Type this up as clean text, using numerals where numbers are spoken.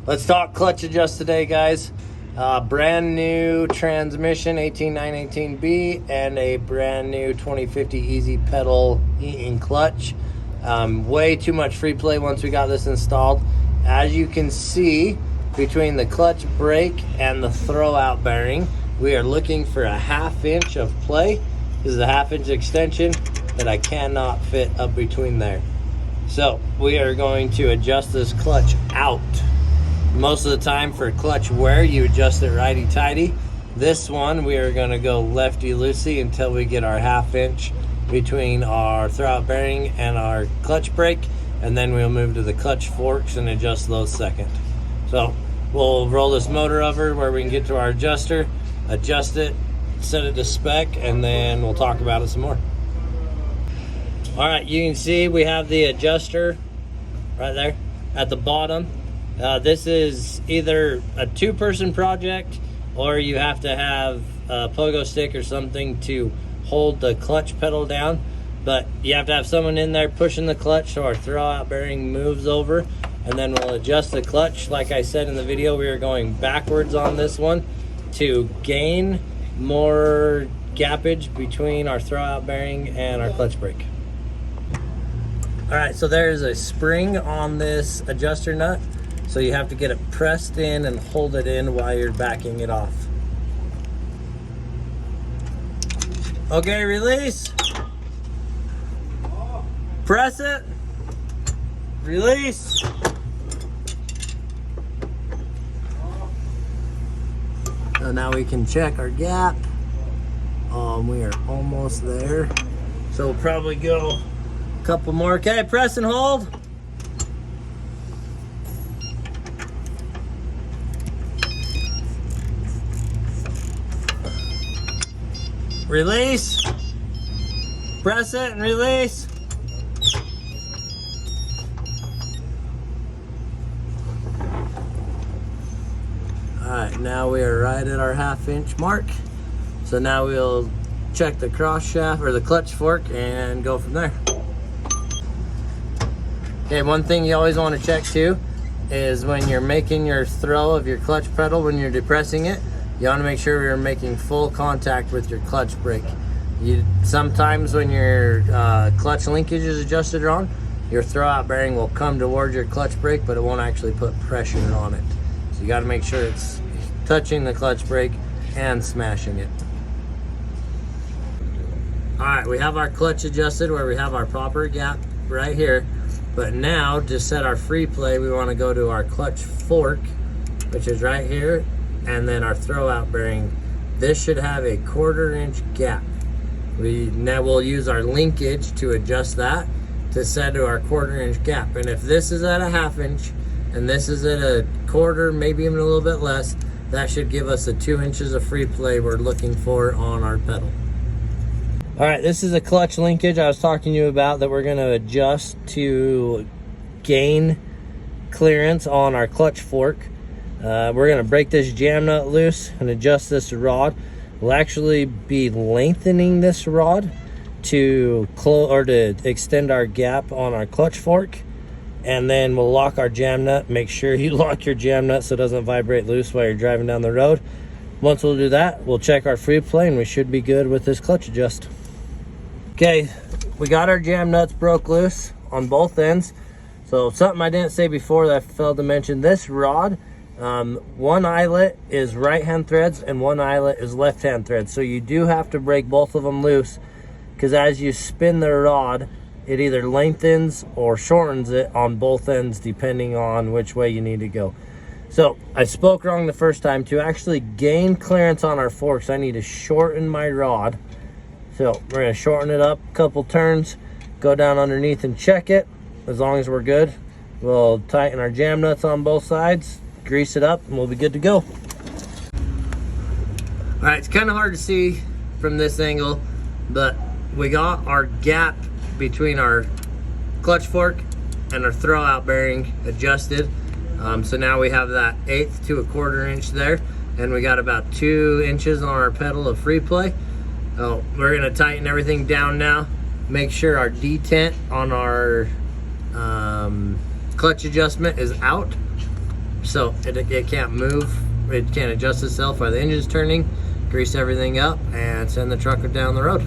Let's talk clutch adjust today, guys. Brand new transmission 18918B and a brand new 2050 easy pedal heating clutch. Way too much free play once we got this installed. As you can see, between the clutch brake and the throwout bearing, we are looking for a 1/2 inch of play. This is a 1/2 inch extension that I cannot fit up between there. So we are going to adjust this clutch out. Most of the time for clutch wear, you adjust it righty-tighty. This one, we are gonna go lefty-loosey until we get our 1/2 inch between our throwout bearing and our clutch brake, and then we'll move to the clutch forks and adjust those second. So we'll roll this motor over where we can get to our adjuster, adjust it, set it to spec, and then we'll talk about it some more. All right, you can see we have the adjuster right there at the bottom. This is either a 2-person project or you have to have a pogo stick or something to hold the clutch pedal down, but you have to have someone in there pushing the clutch so our throwout bearing moves over, and then we'll adjust the clutch. Like I said in the video, we are going backwards on this one to gain more gappage between our throwout bearing and our clutch brake. All right, so there's a spring on this adjuster nut. So you have to get it pressed in and hold it in while you're backing it off. Okay, release. Press it. Release. So now we can check our gap. We are almost there. So we'll probably go a couple more. Okay, press and hold. Release. Press it and release. All right, now we are right at our 1/2 inch mark. So now we'll check the cross shaft or the clutch fork and go from there. Okay, one thing you always want to check too is when you're making your throw of your clutch pedal, when you're depressing it, you want to make sure you're making full contact with your clutch brake. Sometimes when your clutch linkage is adjusted wrong, your throwout bearing will come towards your clutch brake, but it won't actually put pressure on it. So you got to make sure it's touching the clutch brake and smashing it. All right, we have our clutch adjusted where we have our proper gap right here. But now, to set our free play, we want to go to our clutch fork, which is right here, and then our throwout bearing. This should have a 1/4 inch gap. Now we'll use our linkage to adjust that to set to our 1/4 inch gap. And if this is at a 1/2 inch and this is at a 1/4, maybe even a little bit less, that should give us the 2 inches of free play we're looking for on our pedal. All right, this is a clutch linkage I was talking to you about that we're gonna adjust to gain clearance on our clutch fork. We're gonna break this jam nut loose and adjust this rod. We'll actually be lengthening this rod to extend our gap on our clutch fork, and then we'll lock our jam nut. Make sure you lock your jam nut so it doesn't vibrate loose while you're driving down the road. Once we'll do that, we'll check our free play and we should be good with this clutch adjust. Okay, we got our jam nuts broke loose on both ends. So something I didn't say before that I failed to mention, this rod, one eyelet is right hand threads and one eyelet is left hand threads. So you do have to break both of them loose, because as you spin the rod, it either lengthens or shortens it on both ends depending on which way you need to go. So I spoke wrong the first time. To actually gain clearance on our forks, I need to shorten my rod. So we're gonna shorten it up a couple turns, go down underneath and check it. As long as we're good, we'll tighten our jam nuts on both sides, grease it up, and we'll be good to go. All right, it's kind of hard to see from this angle, but we got our gap between our clutch fork and our throwout bearing adjusted. So now we have that 1/8 to a 1/4 inch there, and we got about 2 inches on our pedal of free play. We're gonna tighten everything down now, make sure our detent on our clutch adjustment is out, so it can't move. It can't adjust itself while the engine's turning. Grease everything up and send the truck down the road.